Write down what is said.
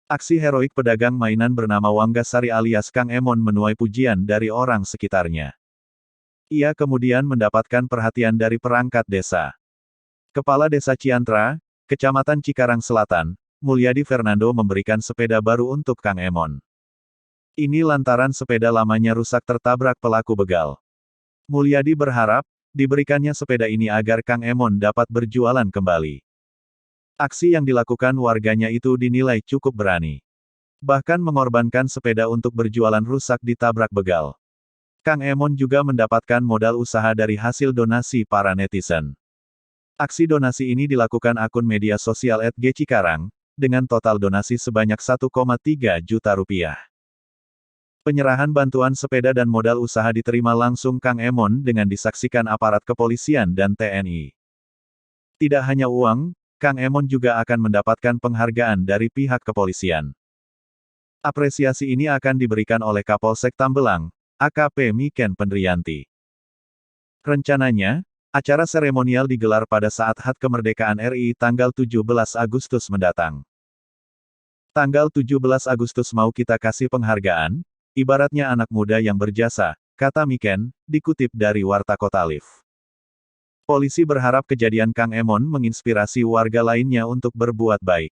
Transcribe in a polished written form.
Aksi heroik pedagang mainan bernama Wanggasari alias Kang Emon menuai pujian dari orang sekitarnya. Ia kemudian mendapatkan perhatian dari perangkat desa. Kepala Desa Ciantra, Kecamatan Cikarang Selatan, Mulyadi Fernando memberikan sepeda baru untuk Kang Emon. Ini lantaran sepeda lamanya rusak tertabrak pelaku begal. Mulyadi berharap, diberikannya sepeda ini agar Kang Emon dapat berjualan kembali. Aksi yang dilakukan warganya itu dinilai cukup berani. Bahkan mengorbankan sepeda untuk berjualan rusak ditabrak begal. Kang Emon juga mendapatkan modal usaha dari hasil donasi para netizen. Aksi donasi ini dilakukan akun media sosial @gcikarang, dengan total donasi sebanyak 1,3 juta rupiah. Penyerahan bantuan sepeda dan modal usaha diterima langsung Kang Emon dengan disaksikan aparat kepolisian dan TNI. Tidak hanya uang, Kang Emon juga akan mendapatkan penghargaan dari pihak kepolisian. Apresiasi ini akan diberikan oleh Kapolsek Tambelang, AKP Miken Pendriyanti. Rencananya, acara seremonial digelar pada saat HUT Kemerdekaan RI tanggal 17 Agustus mendatang. Tanggal 17 Agustus mau kita kasih penghargaan, ibaratnya anak muda yang berjasa, kata Miken, dikutip dari Warta Kota Live. Polisi berharap kejadian Kang Emon menginspirasi warga lainnya untuk berbuat baik.